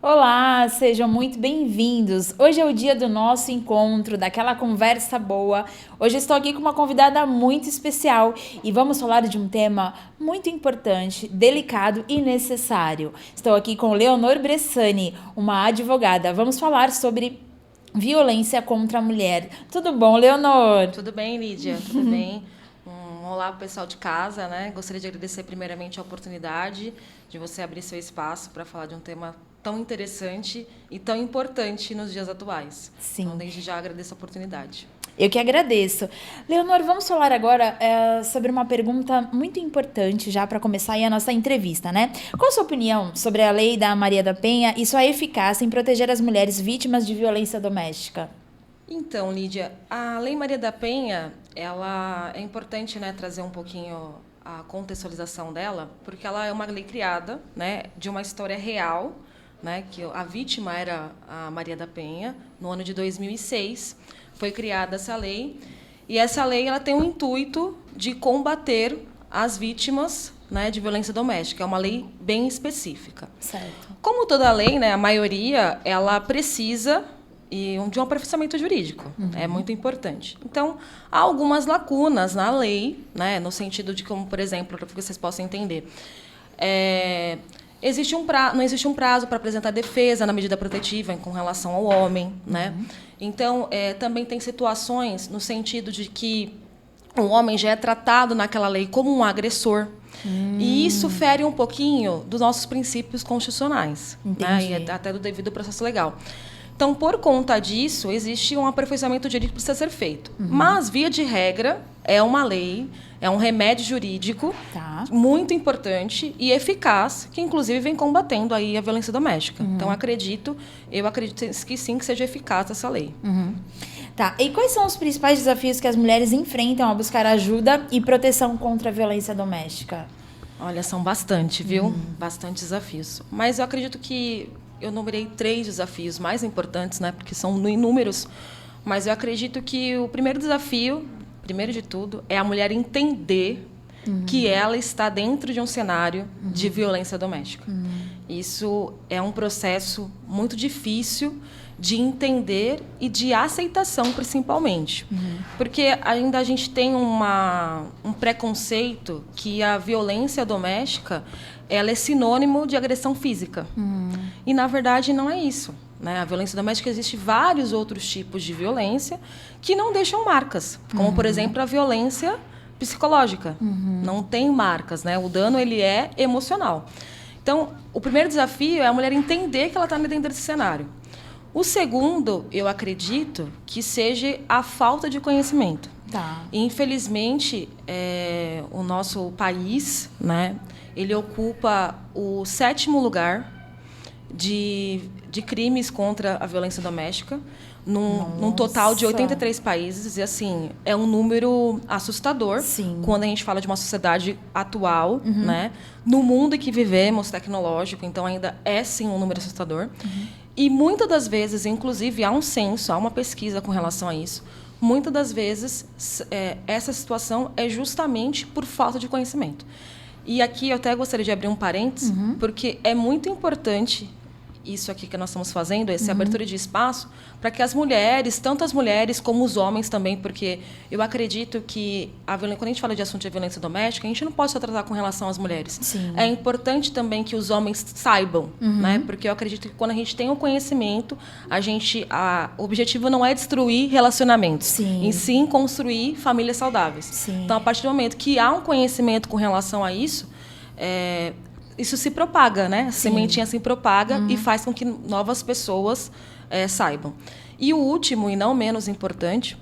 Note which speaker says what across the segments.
Speaker 1: Olá, sejam muito bem-vindos. Hoje é o dia do nosso encontro, daquela conversa boa. Hoje estou aqui com uma convidada muito especial e vamos falar de um tema muito importante, delicado e necessário. Estou aqui com Leonor Bressani, uma advogada. Vamos falar sobre violência contra a mulher. Tudo bom, Leonor?
Speaker 2: Tudo bem, Lídia? Tudo bem? Olá, pessoal de casa, né? Gostaria de agradecer primeiramente a oportunidade de você abrir seu espaço para falar de um tema tão interessante e tão importante nos dias atuais.
Speaker 1: Sim.
Speaker 2: Então, desde já agradeço a oportunidade.
Speaker 1: Eu que agradeço. Leonor, vamos falar agora sobre uma pergunta muito importante já para começar aí a nossa entrevista, né? Qual a sua opinião sobre a lei da Maria da Penha e sua eficácia em proteger as mulheres vítimas de violência doméstica?
Speaker 2: Então, Lídia, a Lei Maria da Penha, ela é importante, né, trazer um pouquinho a contextualização dela, porque ela é uma lei criada, né, de uma história real, né, que a vítima era a Maria da Penha, no ano de 2006. Foi criada essa lei, e essa lei ela tem o intuito de combater as vítimas, né, de violência doméstica. É uma lei bem específica.
Speaker 1: Certo.
Speaker 2: Como toda lei, né, a maioria ela precisa de um aperfeiçoamento jurídico. É muito importante. Então, há algumas lacunas na lei, né, no sentido de como, por exemplo, para que vocês possam entender, não existe um prazo para apresentar defesa na medida protetiva com relação ao homem, né? Então, também tem situações no sentido de que o homem já é tratado naquela lei como um agressor. E isso fere um pouquinho dos nossos princípios constitucionais, né? E até do devido processo legal. Então, por conta disso, existe um aperfeiçoamento jurídico que precisa ser feito. Mas, via de regra, é uma lei, é um remédio jurídico muito importante e eficaz, que, inclusive, vem combatendo aí a violência doméstica. Então, eu acredito que sim, que seja eficaz essa lei.
Speaker 1: Tá, e quais são os principais desafios que as mulheres enfrentam ao buscar ajuda e proteção contra a violência doméstica?
Speaker 2: Olha, são bastante, viu? Bastante desafios. Mas eu acredito que eu numerei 3 desafios mais importantes, né? Porque são inúmeros. Mas eu acredito que o primeiro desafio, primeiro de tudo, é a mulher entender que ela está dentro de um cenário de violência doméstica. Isso é um processo muito difícil de entender e de aceitação, principalmente. Porque ainda a gente tem um preconceito que a violência doméstica ela é sinônimo de agressão física. E, na verdade, não é isso, né? A violência doméstica, existe vários outros tipos de violência que não deixam marcas, como, por exemplo, a violência psicológica. Não tem marcas, né? O dano ele é emocional. Então, o primeiro desafio é a mulher entender que ela está dentro desse cenário. O segundo, eu acredito, que seja a falta de conhecimento. Infelizmente, o nosso país, né, ele ocupa o 7º lugar de crimes contra a violência doméstica, num total de 83 países. E, assim, é um número assustador.
Speaker 1: Sim.
Speaker 2: Quando a gente fala de uma sociedade atual, né, no mundo em que vivemos, tecnológico, então ainda é, sim, um número assustador. E, muitas das vezes, inclusive, há um censo, há uma pesquisa com relação a isso, muitas das vezes, essa situação é justamente por falta de conhecimento. E aqui eu até gostaria de abrir um parênteses, porque é muito importante isso aqui que nós estamos fazendo, essa abertura de espaço, para que as mulheres, tanto as mulheres como os homens também, porque eu acredito que quando a gente fala de assunto de violência doméstica, a gente não pode só tratar com relação às mulheres.
Speaker 1: Sim.
Speaker 2: É importante também que os homens saibam, né? Porque eu acredito que quando a gente tem o conhecimento, o objetivo não é destruir relacionamentos, e sim construir famílias saudáveis. Então, a partir do momento que há um conhecimento com relação a isso, isso se propaga, né? A sementinha se propaga e faz com que novas pessoas saibam. E o último, e não menos importante,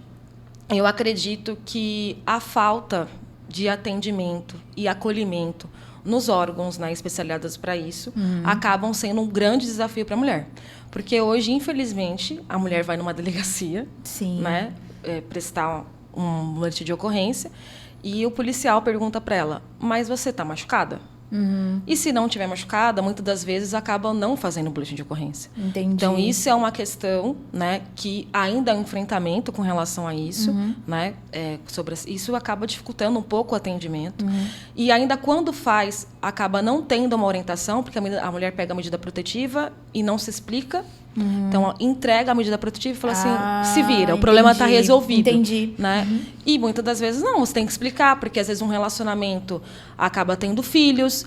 Speaker 2: eu acredito que a falta de atendimento e acolhimento nos órgãos, né, especializados para isso, acabam sendo um grande desafio para a mulher. Porque hoje, infelizmente, a mulher vai numa delegacia, né, prestar um boletim de ocorrência, e o policial pergunta para ela: mas você está machucada? E se não tiver machucada, muitas das vezes acaba não fazendo boletim de ocorrência.
Speaker 1: Entendi.
Speaker 2: Então, isso é uma questão, né, que ainda há um enfrentamento com relação a isso. Né, isso acaba dificultando um pouco o atendimento. E ainda quando faz, acaba não tendo uma orientação, porque a mulher pega a medida protetiva e não se explica. Então, entrega a medida protetiva e fala assim, se vira, o problema está resolvido.
Speaker 1: Entendi.
Speaker 2: Né? E muitas das vezes não, você tem que explicar, porque às vezes um relacionamento acaba tendo filhos.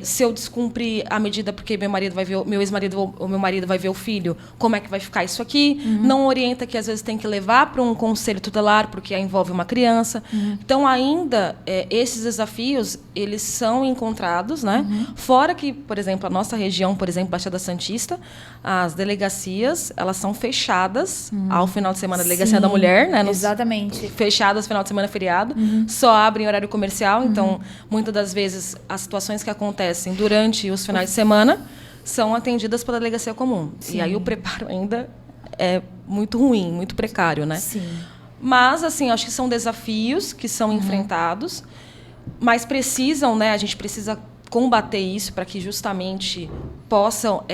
Speaker 2: Se eu descumprir a medida porque meu marido vai ver, meu ex-marido ou meu marido vai ver o filho, como é que vai ficar isso aqui? Não orienta que às vezes tem que levar para um conselho tutelar, porque envolve uma criança. Então, ainda, esses desafios, eles são encontrados, né? Fora que, por exemplo, a nossa região, por exemplo, Baixada Santista, as delegacias, elas são fechadas ao final de semana, a delegacia da mulher, né?
Speaker 1: Exatamente.
Speaker 2: Fechadas final de semana, feriado, só abrem horário comercial, então, muitas das vezes, as situações que acontecem durante os finais de semana são atendidas pela delegacia comum. E aí o preparo ainda é muito ruim, muito precário, né?
Speaker 1: Sim.
Speaker 2: Mas, assim, acho que são desafios que são enfrentados, mas precisam, né? A gente precisa combater isso para que justamente possam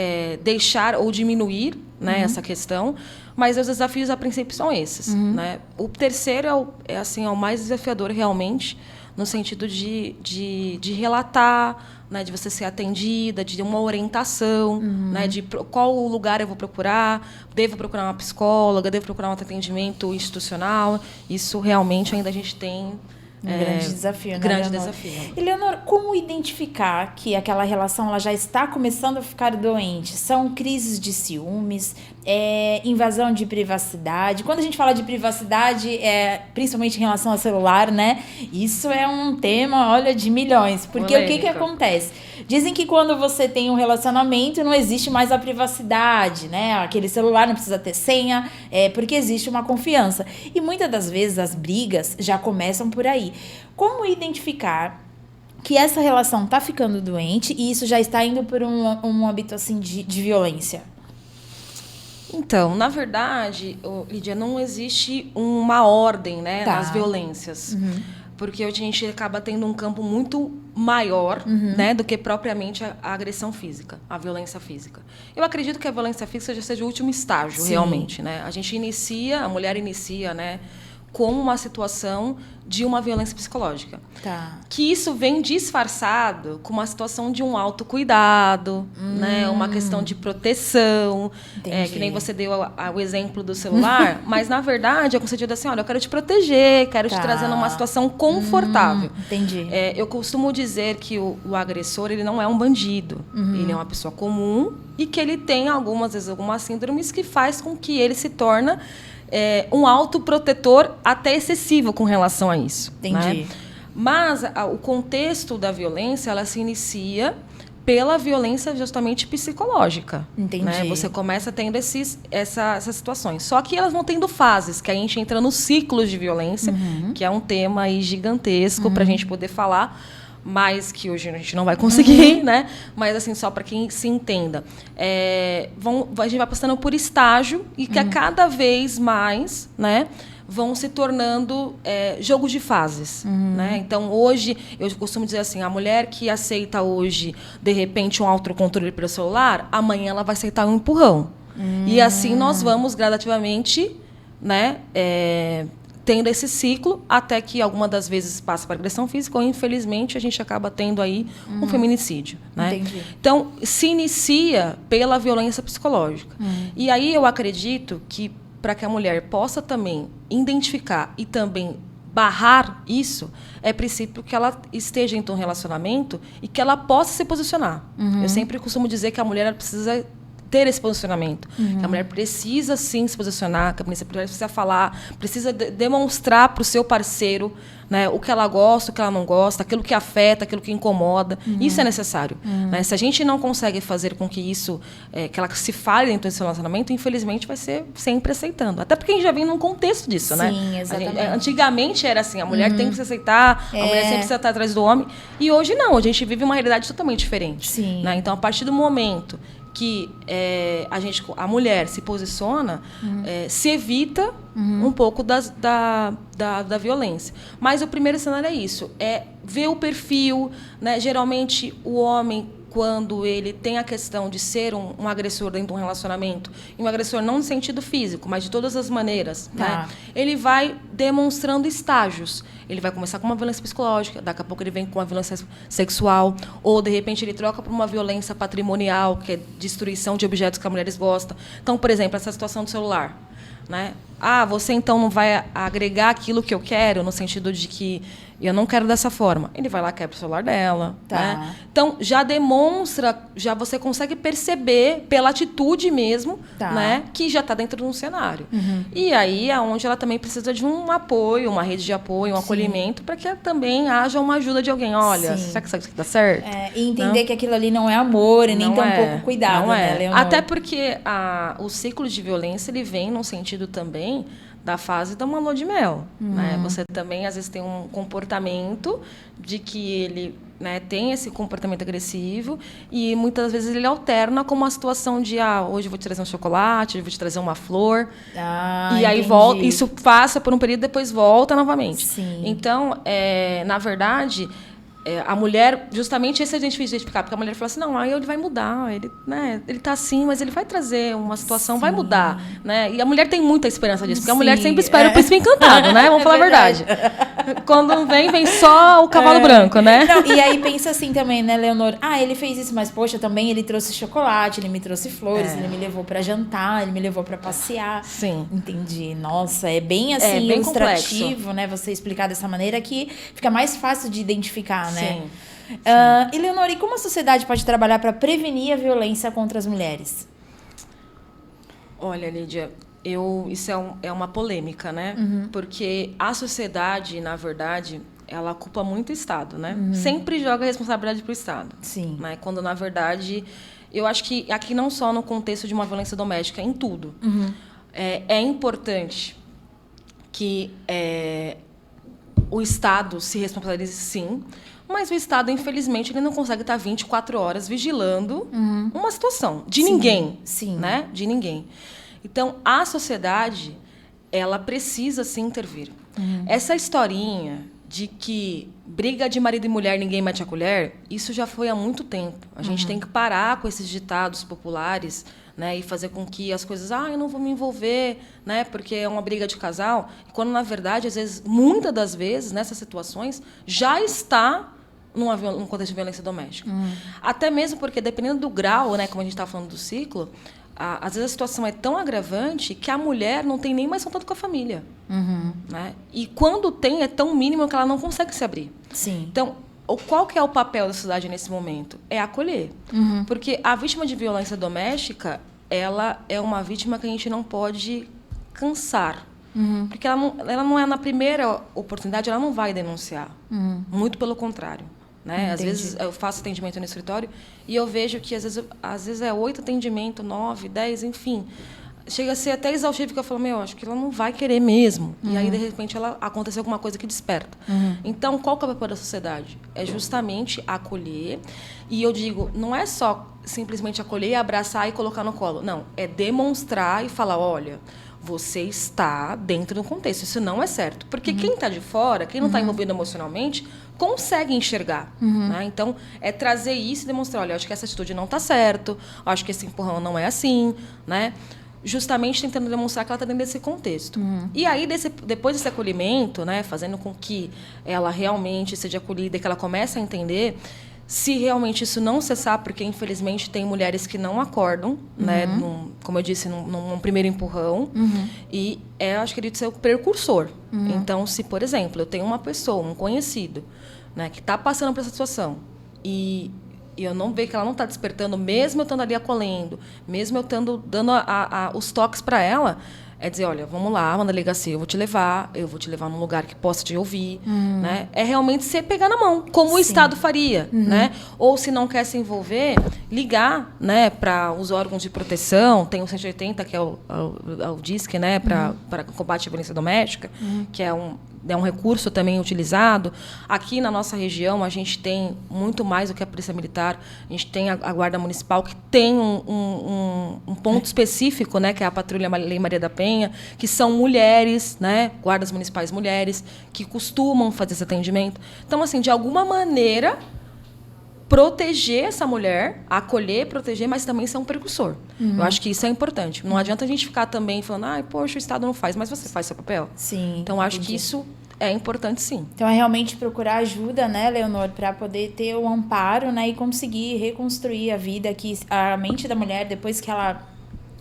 Speaker 2: deixar ou diminuir, né, essa questão. Mas os desafios, a princípio, são esses. Né? O terceiro é o mais desafiador, realmente, no sentido de relatar, né, de você ser atendida, de uma orientação, né, de qual lugar eu vou procurar, devo procurar uma psicóloga, devo procurar um atendimento institucional. Isso, realmente, ainda a gente tem...
Speaker 1: grande desafio, né,
Speaker 2: grande
Speaker 1: Eleonora?
Speaker 2: desafio.
Speaker 1: Eleonora, como identificar que aquela relação ela já está começando a ficar doente? São crises de ciúmes, invasão de privacidade. Quando a gente fala de privacidade, principalmente em relação ao celular, né? Isso é um tema, olha, de milhões. Porque o que acontece? Dizem que quando você tem um relacionamento, não existe mais a privacidade, né? Aquele celular não precisa ter senha, porque existe uma confiança. E muitas das vezes as brigas já começam por aí. Como identificar que essa relação está ficando doente e isso já está indo por um hábito assim de violência?
Speaker 2: Então, na verdade, Lídia, não existe uma ordem, né, nas violências. Porque hoje a gente acaba tendo um campo muito maior, né, do que propriamente a agressão física, a violência física. Eu acredito que a violência física já seja o último estágio, realmente, né? A mulher inicia, né, com uma situação de uma violência psicológica. Que isso vem disfarçado com uma situação de um autocuidado, né? Uma questão de proteção. Que nem você deu o exemplo do celular, mas, na verdade, é com o sentido assim, olha, eu quero te proteger, quero te trazer numa situação confortável.
Speaker 1: Entendi.
Speaker 2: Eu costumo dizer que o agressor, ele não é um bandido. Ele é uma pessoa comum e que ele tem, algumas vezes, algumas síndromes que faz com que ele se torne um autoprotetor até excessivo com relação a isso.
Speaker 1: Entendi.
Speaker 2: Né? Mas o contexto da violência, ela se inicia pela violência justamente psicológica.
Speaker 1: Entendi.
Speaker 2: Né? Você começa tendo essas situações. Só que elas vão tendo fases, que a gente entra nos ciclos de violência, que é um tema aí gigantesco para a gente poder falar, mas que hoje a gente não vai conseguir, né? Mas, assim, só para quem se entenda. A gente vai passando por estágio e que a cada vez mais, né, vão se tornando jogos de fases. Né? Então, hoje, eu costumo dizer assim, a mulher que aceita hoje, de repente, um autocontrole pelo celular, amanhã ela vai aceitar um empurrão. E assim nós vamos gradativamente, né, tendo esse ciclo, até que alguma das vezes passa para agressão física, ou infelizmente a gente acaba tendo aí um feminicídio. Né?
Speaker 1: Entendi.
Speaker 2: Então, se inicia pela violência psicológica. E aí eu acredito que, para que a mulher possa também identificar e também barrar isso, é preciso que ela esteja em um relacionamento e que ela possa se posicionar. Eu sempre costumo dizer que a mulher precisa ter esse posicionamento. Que a mulher precisa, sim, se posicionar, que a mulher precisa falar, precisa demonstrar para o seu parceiro, né, o que ela gosta, o que ela não gosta, aquilo que afeta, aquilo que incomoda. Isso é necessário. Né? Se a gente não consegue fazer com que isso, que ela se fale dentro desse relacionamento, infelizmente vai ser sempre aceitando. Até porque a gente já vem num contexto disso, né?
Speaker 1: Sim, exatamente.
Speaker 2: Antigamente era assim, a mulher tem que se aceitar, a mulher sempre precisa estar atrás do homem. E hoje não, a gente vive uma realidade totalmente diferente.
Speaker 1: Sim.
Speaker 2: Né? Então, a partir do momento que a mulher se posiciona, se evita um pouco da violência. Mas o primeiro cenário é isso, é ver o perfil, né? Geralmente o homem, quando ele tem a questão de ser um agressor dentro de um relacionamento, e um agressor não no sentido físico, mas de todas as maneiras, né? Ele vai demonstrando estágios. Ele vai começar com uma violência psicológica, daqui a pouco ele vem com uma violência sexual, ou, de repente, ele troca por uma violência patrimonial, que é destruição de objetos que as mulheres gostam. Então, por exemplo, essa situação do celular, né? Você então não vai agregar aquilo que eu quero, no sentido de que eu não quero dessa forma. Ele vai lá, quebra o celular dela. Né? Então, já demonstra, já você consegue perceber, pela atitude mesmo, né, que já está dentro de um cenário. E aí é onde ela também precisa de um apoio, uma rede de apoio, um acolhimento, para que também haja uma ajuda de alguém. Olha, será que isso aqui dá certo?
Speaker 1: E entender que aquilo ali não é amor e nem ter um pouco cuidado, né, Leonor?
Speaker 2: Até porque o ciclo de violência, ele vem num sentido também da fase da lua de mel. Né? Você também, às vezes, tem um comportamento de que ele, né, tem esse comportamento agressivo e, muitas vezes, ele alterna com uma situação de hoje eu vou te trazer um chocolate, hoje eu vou te trazer uma flor. E aí volta, isso passa por um período e depois volta novamente.
Speaker 1: Sim.
Speaker 2: Então, na verdade... a mulher, justamente esse é difícil de identificar, porque a mulher fala assim, não, aí ele vai mudar, ele, né, ele tá assim, mas ele vai trazer uma situação, vai mudar, né? E a mulher tem muita esperança disso, porque a mulher sempre espera o príncipe encantado, né? Vamos falar a verdade. Quando vem só o cavalo branco, né?
Speaker 1: Não, e aí pensa assim também, né, Leonor? Ele fez isso, mas poxa, também ele trouxe chocolate, ele me trouxe flores, ele me levou pra jantar, ele me levou pra passear.
Speaker 2: Sim.
Speaker 1: Entendi. Nossa, é bem assim,
Speaker 2: bem
Speaker 1: ilustrativo,
Speaker 2: complexo,
Speaker 1: né? Você explicar dessa maneira que fica mais fácil de identificar, né?
Speaker 2: Sim.
Speaker 1: E, Leonor, e como a sociedade pode trabalhar para prevenir a violência contra as mulheres?
Speaker 2: Olha, Lídia, isso é uma polêmica, né? Porque a sociedade, na verdade, ela culpa muito o Estado, né? Sempre joga a responsabilidade para o Estado.
Speaker 1: Sim.
Speaker 2: Né? Quando, na verdade, eu acho que aqui não só no contexto de uma violência doméstica, em tudo. É importante que o Estado se responsabilize, sim, mas o Estado, infelizmente, ele não consegue estar 24 horas vigilando uma situação de ninguém.
Speaker 1: Sim.
Speaker 2: Né? De ninguém. Então, a sociedade, ela precisa, sim, intervir. Essa historinha de que briga de marido e mulher, ninguém mete a colher, isso já foi há muito tempo. A gente tem que parar com esses ditados populares, né, e fazer com que as coisas, eu não vou me envolver, né, porque é uma briga de casal, quando, na verdade, às vezes, muitas das vezes, nessas situações, já está num contexto de violência doméstica. Até mesmo porque, dependendo do grau, né, como a gente está falando do ciclo, às vezes a situação é tão agravante que a mulher não tem nem mais contato com a família. Né? E quando tem, é tão mínimo que ela não consegue se abrir.
Speaker 1: Sim.
Speaker 2: Então, qual que é o papel da sociedade nesse momento? É acolher. Porque a vítima de violência doméstica, ela é uma vítima que a gente não pode cansar. Porque ela não é, na primeira oportunidade, ela não vai denunciar. Muito pelo contrário. Né? Às vezes eu faço atendimento no escritório e eu vejo que às vezes é 8 atendimentos, 9, 10, enfim. Chega a ser até exaustivo, porque eu falo, acho que ela não vai querer mesmo. E aí, de repente, aconteceu alguma coisa que desperta. Então, qual que é o papel da sociedade? É justamente acolher. E eu digo, não é só simplesmente acolher, abraçar e colocar no colo. Não, é demonstrar e falar, olha, você está dentro do contexto. Isso não é certo. Porque quem está de fora, quem não está envolvido emocionalmente, consegue enxergar. Né? Então, é trazer isso e demonstrar, olha, eu acho que essa atitude não está certo, eu acho que esse empurrão não é assim, né? Justamente tentando demonstrar que ela está dentro desse contexto. E aí, depois desse acolhimento, né, fazendo com que ela realmente seja acolhida e que ela comece a entender, se realmente isso não cessar, porque, infelizmente, tem mulheres que não acordam, né, como eu disse, num primeiro empurrão, e acho que ele ser o precursor. Então, se, por exemplo, eu tenho uma pessoa, um conhecido, né, que está passando por essa situação, e eu não vejo que ela não está despertando, mesmo eu estando ali acolhendo, mesmo eu estando dando os toques para ela, é dizer, olha, vamos lá, uma delegacia, eu vou te levar num lugar que possa te ouvir. Né? É realmente você pegar na mão, como o Estado faria. Né? Ou, se não quer se envolver, ligar, né, para os órgãos de proteção, tem o 180, que é o DISC, né, para combate à violência doméstica, que é é um recurso também utilizado. Aqui na nossa região, a gente tem muito mais do que a Polícia Militar. A gente tem a Guarda Municipal, que tem um ponto específico, né, que é a Patrulha Lei Maria da Penha, que são mulheres, né, guardas municipais mulheres, que costumam fazer esse atendimento. Então, assim, de alguma maneira, proteger essa mulher, acolher, proteger, mas também ser um precursor. Eu acho que isso é importante. Não adianta a gente ficar também falando, ai, poxa, o Estado não faz, mas você faz seu papel.
Speaker 1: Sim.
Speaker 2: Então, acho que isso é importante, sim.
Speaker 1: Então, é realmente procurar ajuda, né, Leonor, para poder ter o amparo, né, e conseguir reconstruir a vida, que a mente da mulher, depois que ela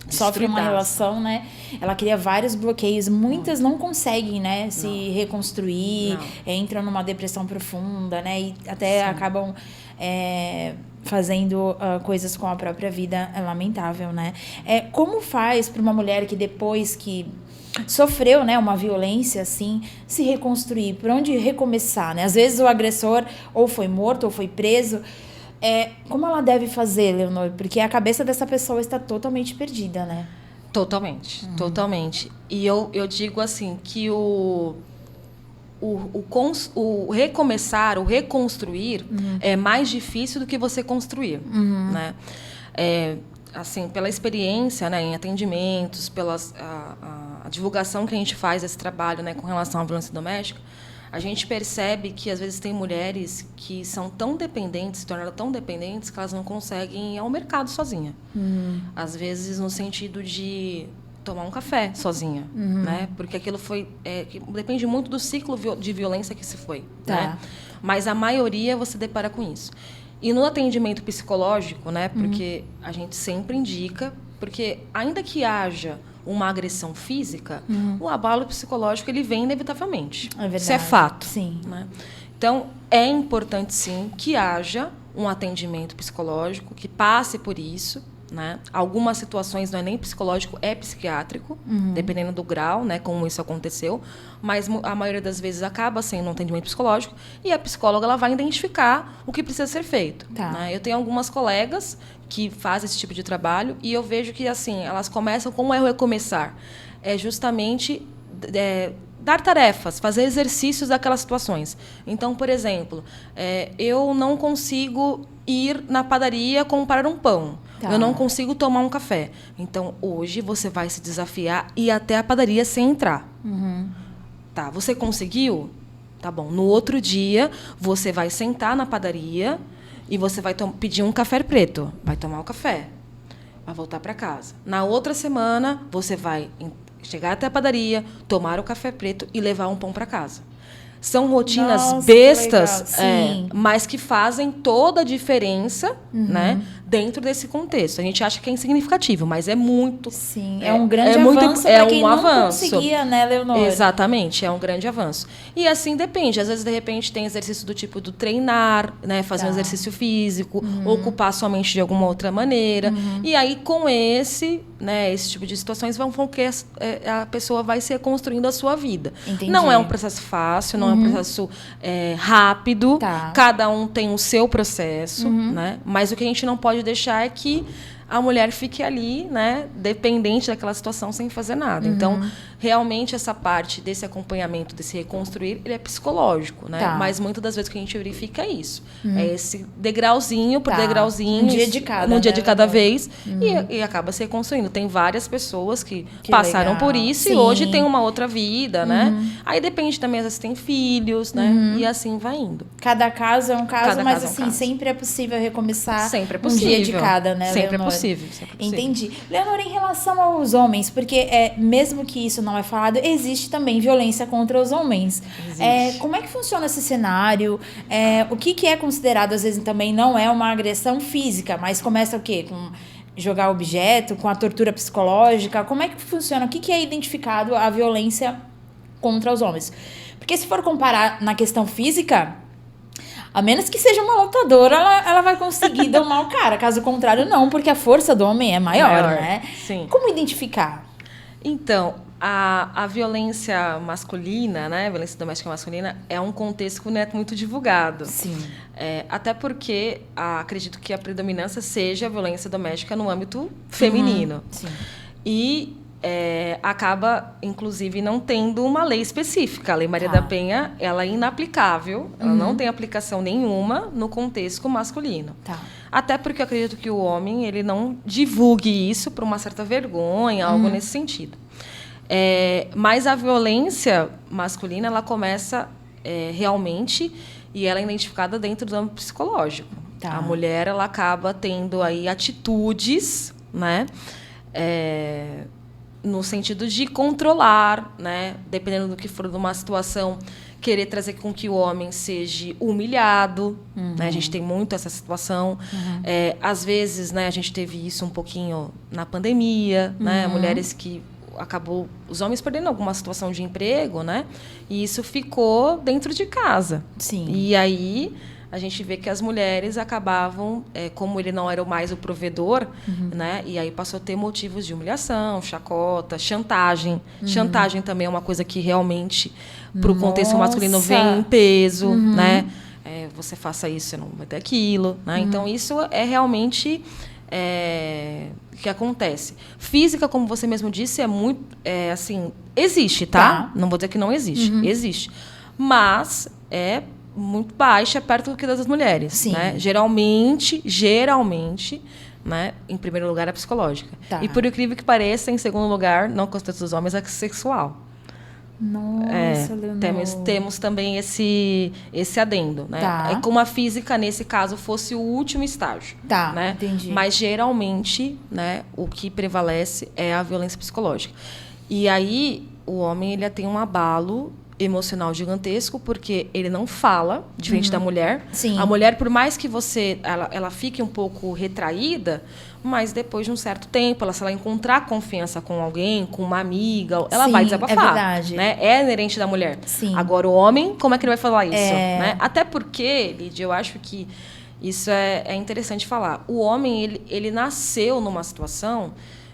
Speaker 1: sofre uma relação, né, ela cria vários bloqueios. Muitas não conseguem, né, se reconstruir, entram numa depressão profunda, né, e até acabam fazendo coisas com a própria vida. É lamentável, né? Como faz para uma mulher que depois que sofreu, né, uma violência assim, se reconstruir? Por onde recomeçar, né? Às vezes o agressor ou foi morto ou foi preso. Como ela deve fazer, Leonor? Porque a cabeça dessa pessoa está totalmente perdida, né?
Speaker 2: Totalmente, totalmente. E eu digo assim, que o recomeçar, o reconstruir é mais difícil do que você construir, né? Assim, pela experiência, né, em atendimentos, a divulgação que a gente faz desse trabalho, né, com relação à violência doméstica, a gente percebe que, às vezes, tem mulheres que são tão dependentes, se tornaram tão dependentes, que elas não conseguem ir ao mercado sozinha. Às vezes, no sentido de tomar um café sozinha, né? Porque aquilo depende muito do ciclo de violência que se foi, né? Mas a maioria você depara com isso. E no atendimento psicológico, né? Porque a gente sempre indica, porque ainda que haja uma agressão física, o abalo psicológico ele vem inevitavelmente.
Speaker 1: É verdade.
Speaker 2: Isso é fato.
Speaker 1: Sim.
Speaker 2: Né? Então, é importante, sim, que haja um atendimento psicológico, que passe por isso, né? Algumas situações não é nem psicológico, é psiquiátrico, dependendo do grau, né, como isso aconteceu, mas a maioria das vezes acaba sendo um atendimento psicológico e a psicóloga ela vai identificar o que precisa ser feito. Né? Eu tenho algumas colegas que fazem esse tipo de trabalho e eu vejo que assim elas começam, como é o recomeçar? É justamente dar tarefas, fazer exercícios daquelas situações. Então, por exemplo, eu não consigo ir na padaria comprar um pão. Eu não consigo tomar um café. Então, hoje, você vai se desafiar e ir até a padaria sem entrar. Tá, você conseguiu? Tá bom. No outro dia, você vai sentar na padaria e você vai pedir um café preto. Vai tomar o café. Vai voltar para casa. Na outra semana, você vai chegar até a padaria, tomar o café preto e levar um pão para casa. São rotinas bestas, mas que fazem toda a diferença, né, dentro desse contexto. A gente acha que é insignificativo, mas é muito...
Speaker 1: Sim, é um grande avanço para quem não conseguia, né, Leonor?
Speaker 2: Exatamente, é um grande avanço. E assim depende. Às vezes, de repente, tem exercício do tipo do treinar, né, fazer um exercício físico, ocupar sua mente de alguma outra maneira. E aí, com esse tipo de situações, vão que a pessoa vai se reconstruindo a sua vida.
Speaker 1: Entendi.
Speaker 2: Não é um processo fácil, não é um processo rápido. Cada um tem o seu processo, né? Mas o que a gente não pode deixar é que a mulher fique ali, né, dependente daquela situação sem fazer nada. Então, realmente, essa parte desse acompanhamento, desse reconstruir, ele é psicológico, né? Mas muitas das vezes o que a gente verifica é isso. É esse degrauzinho por degrauzinho.
Speaker 1: Um dia de cada,
Speaker 2: um dia de cada vez. E acaba se reconstruindo. Tem várias pessoas que passaram por isso e hoje tem uma outra vida, né? Aí depende também, às vezes tem filhos, né? E assim vai indo.
Speaker 1: Cada caso é um caso, mas assim, sempre é possível recomeçar.
Speaker 2: Sempre é possível.
Speaker 1: Um dia de cada, né,
Speaker 2: Sempre
Speaker 1: Leonor?
Speaker 2: é possível.
Speaker 1: Entendi. Leonor, em relação aos homens, porque mesmo que isso não é falado, existe também violência contra os homens. Como é que funciona esse cenário? O que é considerado, às vezes, também não é uma agressão física, mas começa o quê? Com jogar objeto, com a tortura psicológica? Como é que funciona? O que é identificado a violência contra os homens? Porque se for comparar na questão física... A menos que seja uma lutadora, ela vai conseguir domar o cara. Caso contrário, não, porque a força do homem é maior, né?
Speaker 2: Sim.
Speaker 1: Como identificar?
Speaker 2: Então, a violência masculina, né? A violência doméstica masculina é um contexto que não é muito divulgado.
Speaker 1: Sim.
Speaker 2: Até porque acredito que a predominância seja a violência doméstica no âmbito feminino.
Speaker 1: Sim.
Speaker 2: E acaba, inclusive, não tendo uma lei específica. A Lei Maria da Penha, ela é inaplicável, ela não tem aplicação nenhuma no contexto masculino.
Speaker 1: Tá.
Speaker 2: Até porque eu acredito que o homem ele não divulgue isso por uma certa vergonha, algo nesse sentido. Mas a violência masculina, ela começa realmente, e ela é identificada dentro do âmbito psicológico.
Speaker 1: Tá.
Speaker 2: A mulher, ela acaba tendo aí atitudes, né? No sentido de controlar, né? Dependendo do que for de uma situação, querer trazer com que o homem seja humilhado. Né? A gente tem muito essa situação. Às vezes, né, a gente teve isso um pouquinho na pandemia, né? Mulheres que os homens perdendo alguma situação de emprego, né? E isso ficou dentro de casa.
Speaker 1: Sim.
Speaker 2: E aí a gente vê que as mulheres acabavam, como ele não era mais o provedor, né? E aí passou a ter motivos de humilhação, chacota, chantagem. Chantagem também é uma coisa que realmente, para o contexto masculino, vem em peso, né? Você faça isso, você não vai ter aquilo, né? Então, isso é realmente que acontece. Física, como você mesmo disse, é muito... assim, existe, tá? Não vou dizer que não existe. Existe. Mas é muito baixa perto do que das mulheres.
Speaker 1: Sim.
Speaker 2: Né? Geralmente, né, em primeiro lugar, é psicológica.
Speaker 1: Tá.
Speaker 2: E, por incrível que pareça, em segundo lugar, não com os homens, é sexual.
Speaker 1: Nossa, Leonor.
Speaker 2: Temos também esse adendo, né?
Speaker 1: Tá.
Speaker 2: É como a física, nesse caso, fosse o último estágio.
Speaker 1: Tá,
Speaker 2: né?
Speaker 1: entendi.
Speaker 2: Mas, geralmente, né, o que prevalece é a violência psicológica. E aí, o homem ele tem um abalo emocional gigantesco, porque ele não fala, diferente da mulher.
Speaker 1: Sim.
Speaker 2: A mulher, por mais que ela fique um pouco retraída, mas depois de um certo tempo, se ela encontrar confiança com alguém, com uma amiga, ela vai desabafar.
Speaker 1: É verdade.
Speaker 2: Né? É inerente da mulher.
Speaker 1: Sim.
Speaker 2: Agora, o homem, como é que ele vai falar isso? Né? Até porque, Lídia, eu acho que isso é interessante falar. O homem, ele nasceu numa situação...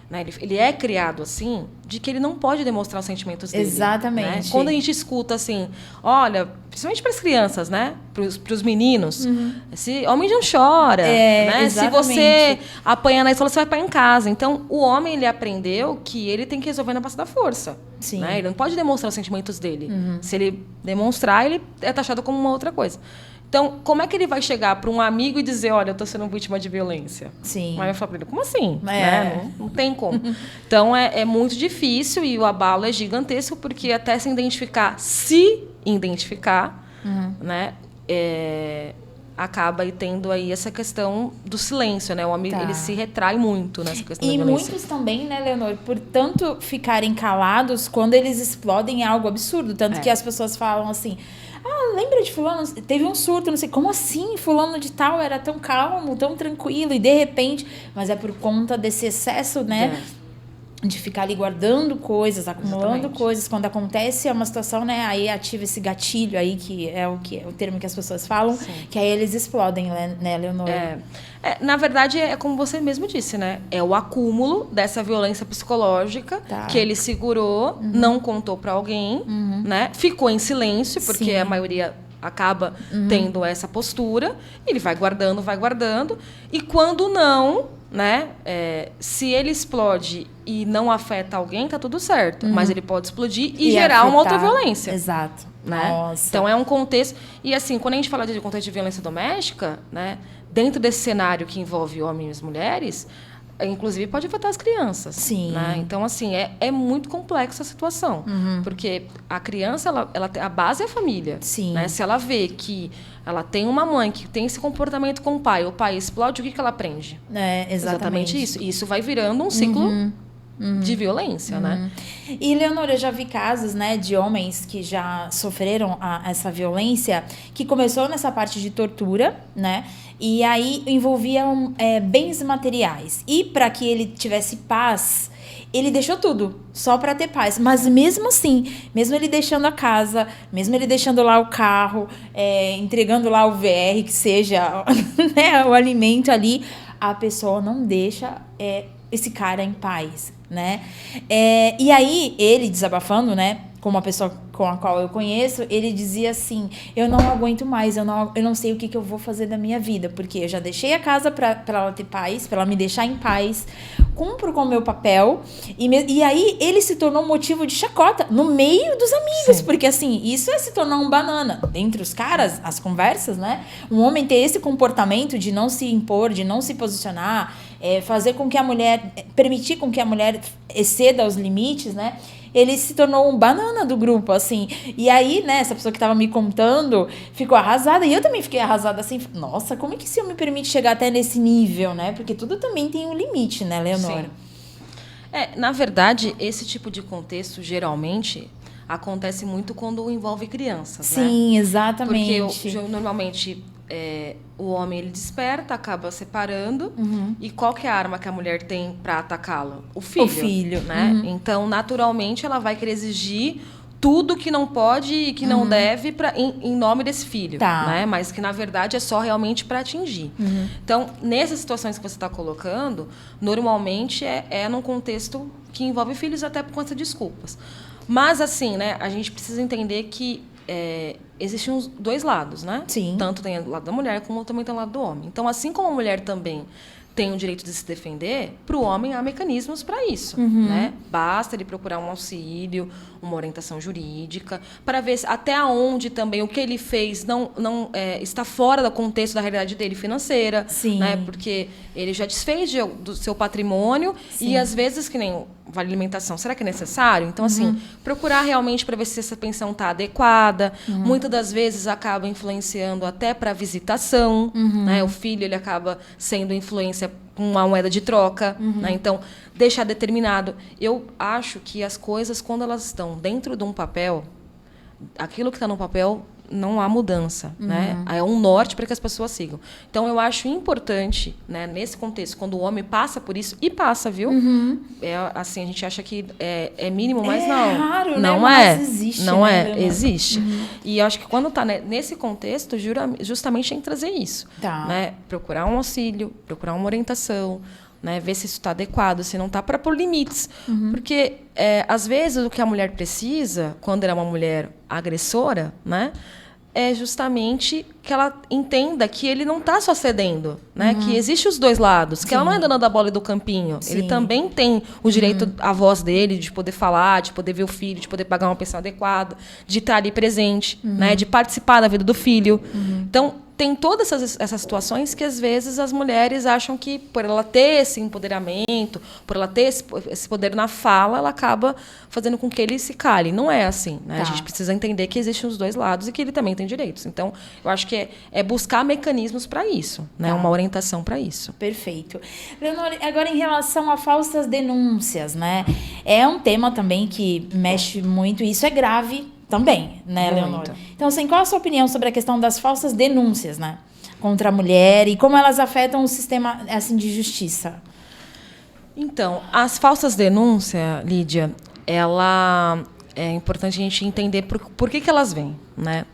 Speaker 2: Né? Ele é criado assim, de que ele não pode demonstrar os sentimentos dele.
Speaker 1: Exatamente.
Speaker 2: Né? Quando a gente escuta assim, olha, principalmente para as crianças, né? Para os meninos, esse homem não chora. Né? Se você apanhar na escola, você vai apanhar em casa. Então, o homem ele aprendeu que ele tem que resolver na base da força.
Speaker 1: Sim.
Speaker 2: Né? Ele não pode demonstrar os sentimentos dele. Se ele demonstrar, ele é taxado como uma outra coisa. Então, como é que ele vai chegar para um amigo e dizer, olha, eu estou sendo vítima de violência?
Speaker 1: Sim.
Speaker 2: Aí vai falar para ele, como assim? Né? Não tem como. Então, é muito difícil e o abalo é gigantesco, porque até se identificar, né, acaba tendo aí essa questão do silêncio, né? O amigo, ele se retrai muito nessa questão da violência.
Speaker 1: E muitos também, né, Leonor, por tanto ficarem calados, quando eles explodem é algo absurdo. Tanto que as pessoas falam assim... lembra de fulano? Teve um surto, não sei. Como assim? Fulano de tal era tão calmo, tão tranquilo. E de repente... Mas é por conta desse excesso, né? De ficar ali guardando coisas, acumulando coisas. Quando acontece uma situação, né? Aí ativa esse gatilho aí, que é o termo que as pessoas falam. Sim. Que aí eles explodem, né, Leonor?
Speaker 2: Na verdade, é como você mesmo disse, né? É o acúmulo dessa violência psicológica que ele segurou, não contou para alguém, né? Ficou em silêncio, porque a maioria acaba tendo essa postura. Ele vai guardando. E quando não, né? Se ele explode e não afeta alguém, tá tudo certo. Mas ele pode explodir e gerar uma outra violência.
Speaker 1: Exato.
Speaker 2: Né?
Speaker 1: Nossa.
Speaker 2: Então, é um contexto... E, assim, quando a gente fala de contexto de violência doméstica, né? Dentro desse cenário que envolve homens e mulheres, inclusive pode afetar as crianças.
Speaker 1: Sim.
Speaker 2: Né? Então, assim, é muito complexa a situação. Porque a criança, a base é a família.
Speaker 1: Sim.
Speaker 2: Né? Se ela vê que ela tem uma mãe que tem esse comportamento com o pai explode, o que ela aprende?
Speaker 1: Exatamente
Speaker 2: isso. E isso vai virando um ciclo de violência, né?
Speaker 1: E, Leonor, eu já vi casos, né, de homens que já sofreram essa violência, que começou nessa parte de tortura, né? E aí envolviam bens materiais. E para que ele tivesse paz, ele deixou tudo, só para ter paz. Mas mesmo assim, mesmo ele deixando a casa, mesmo ele deixando lá o carro, entregando lá o VR, que seja, né, o alimento ali, a pessoa não deixa esse cara em paz, né? E aí, ele desabafando, né, com uma pessoa com a qual eu conheço, ele dizia assim, eu não aguento mais, eu não sei o que eu vou fazer da minha vida, porque eu já deixei a casa para ela ter paz, para ela me deixar em paz, cumpro com o meu papel. E aí ele se tornou motivo de chacota no meio dos amigos. Sim. Porque assim, isso é se tornar um banana. Entre os caras, as conversas, né? Um homem ter esse comportamento de não se impor, de não se posicionar, fazer com que a mulher, permitir com que a mulher exceda os limites, né? Ele se tornou um banana do grupo, assim. E aí, né, essa pessoa que tava me contando ficou arrasada. E eu também fiquei arrasada, assim. Nossa, como é que esse homem me permite chegar até nesse nível, né? Porque tudo também tem um limite, né, Leonora?
Speaker 2: Sim. Na verdade, esse tipo de contexto, geralmente, acontece muito quando envolve crianças,
Speaker 1: Sim, né? Exatamente.
Speaker 2: Porque, normalmente... o homem ele desperta, acaba separando. E qual que é a arma que a mulher tem para atacá-lo? O filho. Né? Então, naturalmente, ela vai querer exigir tudo que não pode e que não deve em nome desse filho.
Speaker 1: Tá.
Speaker 2: Né? Mas que, na verdade, é só realmente para atingir. Então, nessas situações que você está colocando, normalmente é num contexto que envolve filhos, até por conta de desculpas. Mas, assim, né, a gente precisa entender que existem os dois lados, né?
Speaker 1: Sim.
Speaker 2: Tanto tem o lado da mulher, como também tem o lado do homem. Então, assim como a mulher também tem o direito de se defender, para o homem há mecanismos para isso, né? Basta ele procurar um auxílio, uma orientação jurídica, para ver até onde também o que ele fez não está fora do contexto da realidade dele financeira.
Speaker 1: Sim.
Speaker 2: Né? Porque ele já desfez do seu patrimônio. Sim. E, às vezes, que nem vale alimentação, será que é necessário? Então, assim, procurar realmente para ver se essa pensão está adequada. Muitas das vezes acaba influenciando até para a visitação. Né? O filho ele acaba sendo influência com uma moeda de troca. Né? Então, deixar determinado. Eu acho que as coisas, quando elas estão dentro de um papel, aquilo que está no papel não há mudança, né? É um norte para que as pessoas sigam. Então, eu acho importante, né, nesse contexto, quando o homem passa por isso, e passa, viu? Assim, a gente acha que é mínimo, mas não.
Speaker 1: É raro,
Speaker 2: não
Speaker 1: né?
Speaker 2: é.
Speaker 1: Mas existe,
Speaker 2: não
Speaker 1: né,
Speaker 2: é. Existe. E eu acho que quando está nesse contexto, justamente tem que trazer isso.
Speaker 1: Tá.
Speaker 2: Né? Procurar um auxílio, procurar uma orientação, né? Ver se isso está adequado, se não está, para pôr limites. Porque, às vezes, o que a mulher precisa, quando ela é uma mulher agressora, né? É justamente que ela entenda que ele não está só cedendo, né? Que existe os dois lados, que ela não é dona da bola e do campinho.
Speaker 1: Sim.
Speaker 2: Ele também tem o direito à voz dele, de poder falar, de poder ver o filho, de poder pagar uma pensão adequada, de estar ali presente, né? De participar da vida do filho. Então, tem todas essas situações que, às vezes, as mulheres acham que, por ela ter esse empoderamento, por ela ter esse poder na fala, ela acaba fazendo com que ele se cale. Não é assim. Né?
Speaker 1: Tá.
Speaker 2: A gente precisa entender que existem os dois lados e que ele também tem direitos. Então, eu acho que é buscar mecanismos para isso, né? Uma orientação para isso.
Speaker 1: Perfeito. Leonora, agora em relação a falsas denúncias, né? É um tema também que mexe muito, e isso é grave também, né, Leonora? Então, assim, qual a sua opinião sobre a questão das falsas denúncias, né, contra a mulher e como elas afetam o sistema, assim, de justiça?
Speaker 2: Então, as falsas denúncias, Lídia, é importante a gente entender por que elas vêm, né?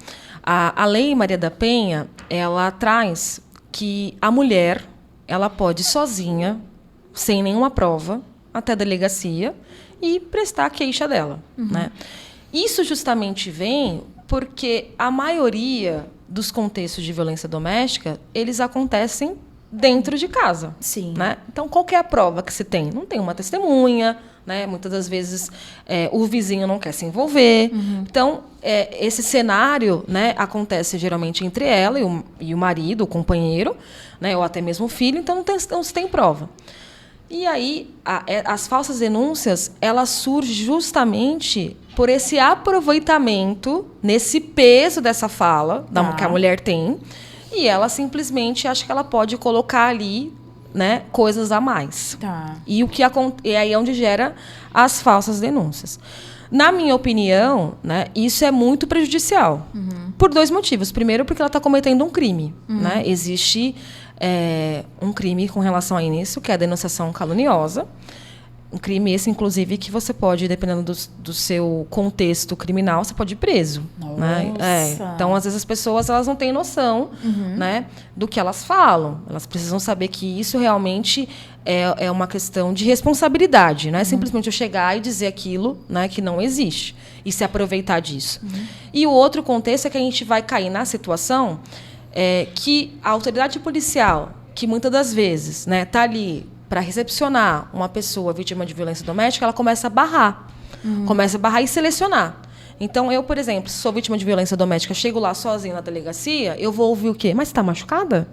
Speaker 2: A Lei Maria da Penha, ela traz que a mulher, ela pode sozinha, sem nenhuma prova, até a delegacia e prestar a queixa dela, né? Isso justamente vem porque a maioria dos contextos de violência doméstica, eles acontecem dentro de casa.
Speaker 1: Sim.
Speaker 2: Né? Então, qual que é a prova que se tem? Não tem uma testemunha, né? Muitas das vezes o vizinho não quer se envolver. Então, esse cenário, né, acontece geralmente entre ela e o marido, o companheiro, né, ou até mesmo o filho, então não se tem prova. E aí, as falsas denúncias, elas surgem justamente por esse aproveitamento, nesse peso dessa fala que a mulher tem, e ela simplesmente acha que ela pode colocar ali, né, coisas a mais.
Speaker 1: Tá.
Speaker 2: E aí é onde gera as falsas denúncias. Na minha opinião, né, isso é muito prejudicial. Por dois motivos. Primeiro, porque ela está cometendo um crime. Né? Existe um crime com relação a isso, que é a denunciação caluniosa. Um crime esse, inclusive, que você pode, dependendo do seu contexto criminal, você pode ir preso.
Speaker 1: Nossa.
Speaker 2: Né? Então, às vezes, as pessoas elas não têm noção, né, do que elas falam. Elas precisam saber que isso realmente é uma questão de responsabilidade. Não é simplesmente eu chegar e dizer aquilo, né, que não existe e se aproveitar disso. E o outro contexto é que a gente vai cair na situação que a autoridade policial, que muitas das vezes está ali para recepcionar uma pessoa vítima de violência doméstica, ela começa a barrar. Começa a barrar e selecionar. Então, eu, por exemplo, se sou vítima de violência doméstica, chego lá sozinha na delegacia, eu vou ouvir o quê? Mas você está machucada?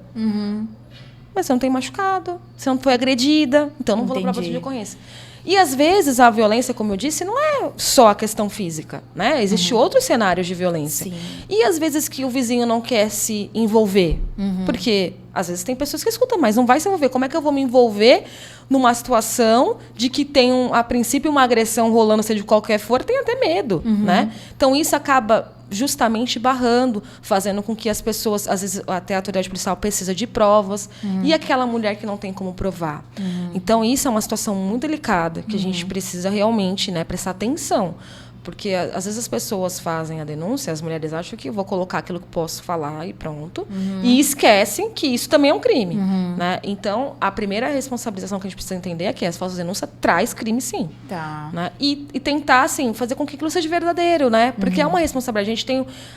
Speaker 2: Mas você não tem machucado, você não foi agredida, então não vou para a boletim de ocorrência. E, às vezes, a violência, como eu disse, não é só a questão física, né? Existem outros cenários de violência.
Speaker 1: Sim.
Speaker 2: E, às vezes, que o vizinho não quer se envolver. Porque, às vezes, tem pessoas que escutam, mas não vai se envolver. Como é que eu vou me envolver numa situação de que tem, a princípio, uma agressão rolando, seja de qualquer for, tem até medo, né? Então, isso acaba justamente barrando, fazendo com que as pessoas, às vezes até a autoridade policial precisa de provas, e aquela mulher que não tem como provar. Então, isso é uma situação muito delicada, que a gente precisa realmente, né, prestar atenção. Porque, às vezes, as pessoas fazem a denúncia, as mulheres acham que eu vou colocar aquilo que posso falar e pronto, e esquecem que isso também é um crime. Né? Então, a primeira responsabilização que a gente precisa entender é que as falsas denúncias traz crime, sim.
Speaker 1: Tá.
Speaker 2: Né? E tentar, assim, fazer com que aquilo seja verdadeiro, né? Porque é uma responsabilidade.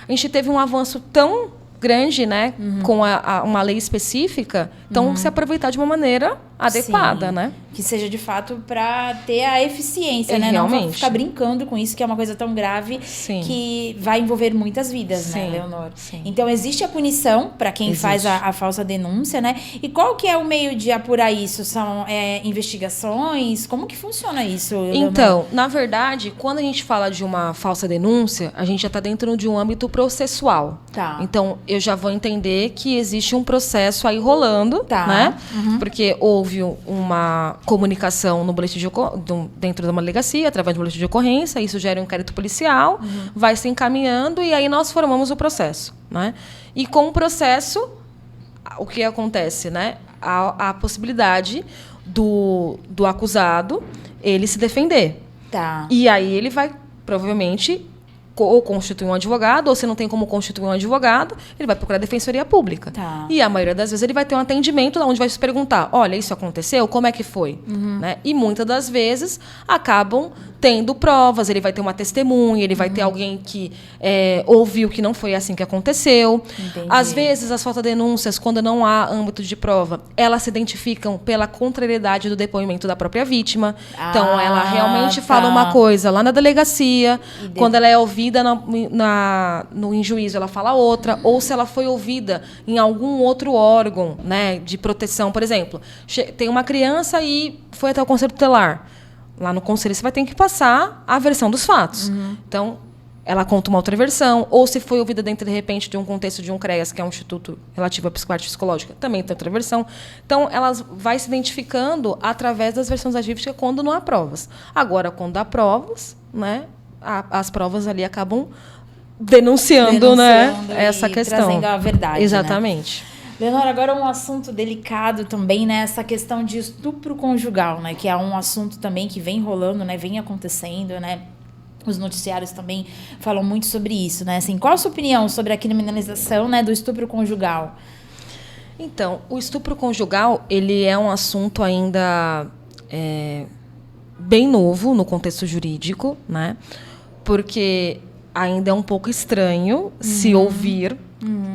Speaker 2: A gente teve um avanço tão grande, né, com uma lei específica, então se aproveitar de uma maneira adequada,
Speaker 1: Sim.
Speaker 2: né?
Speaker 1: Que seja de fato para ter a eficiência, né?
Speaker 2: Realmente.
Speaker 1: Não ficar brincando com isso, que é uma coisa tão grave que vai envolver muitas vidas, né, Leonor?
Speaker 2: Sim.
Speaker 1: Então, existe a punição para quem faz a falsa denúncia, né? E qual que é o meio de apurar isso? São investigações? Como que funciona isso, Leonor?
Speaker 2: Então, na verdade, quando a gente fala de uma falsa denúncia, a gente já está dentro de um âmbito processual.
Speaker 1: Tá.
Speaker 2: Então, eu já vou entender que existe um processo aí rolando, né? Porque houve uma comunicação no boletim dentro de uma delegacia, através do boletim de ocorrência, isso gera um inquérito policial, vai se encaminhando e aí nós formamos o processo, né? E com o processo, o que acontece, né? A possibilidade do acusado ele se defender.
Speaker 1: Tá.
Speaker 2: E aí ele vai, provavelmente, ou constituir um advogado, ou se não tem como constituir um advogado, ele vai procurar a defensoria pública.
Speaker 1: Tá.
Speaker 2: E a maioria das vezes ele vai ter um atendimento onde vai se perguntar, olha, isso aconteceu? Como é que foi? Né? E muitas das vezes acabam tendo provas, ele vai ter uma testemunha, ele vai ter alguém que ouviu que não foi assim que aconteceu.
Speaker 1: Entendi.
Speaker 2: Às vezes, as falta-denúncias, quando não há âmbito de prova, elas se identificam pela contrariedade do depoimento da própria vítima. Então, ela realmente fala uma coisa lá na delegacia, quando ela é ouvida em juízo, ela fala outra, ou se ela foi ouvida em algum outro órgão, né, de proteção. Por exemplo, tem uma criança e foi até o conselho tutelar. Lá no conselho você vai ter que passar a versão dos fatos. Então, ela conta uma outra versão, ou se foi ouvida dentro, de repente, de um contexto de um CREAS, que é um Instituto Relativo à Psicoarte Psicológica, também tem outra versão. Então, ela vai se identificando através das versões agivísticas quando não há provas. Agora, quando há provas, né, as provas ali acabam denunciando, né, essa questão.
Speaker 1: Trazendo a verdade.
Speaker 2: Exatamente.
Speaker 1: Né? Leonor, agora um assunto delicado também, né? Essa questão de estupro conjugal, né? Que é um assunto também que vem rolando, né? Vem acontecendo, né? Os noticiários também falam muito sobre isso, né? Assim, qual a sua opinião sobre a criminalização, né, do estupro conjugal?
Speaker 2: Então, o estupro conjugal, ele é um assunto ainda bem novo no contexto jurídico, né? Porque ainda é um pouco estranho se ouvir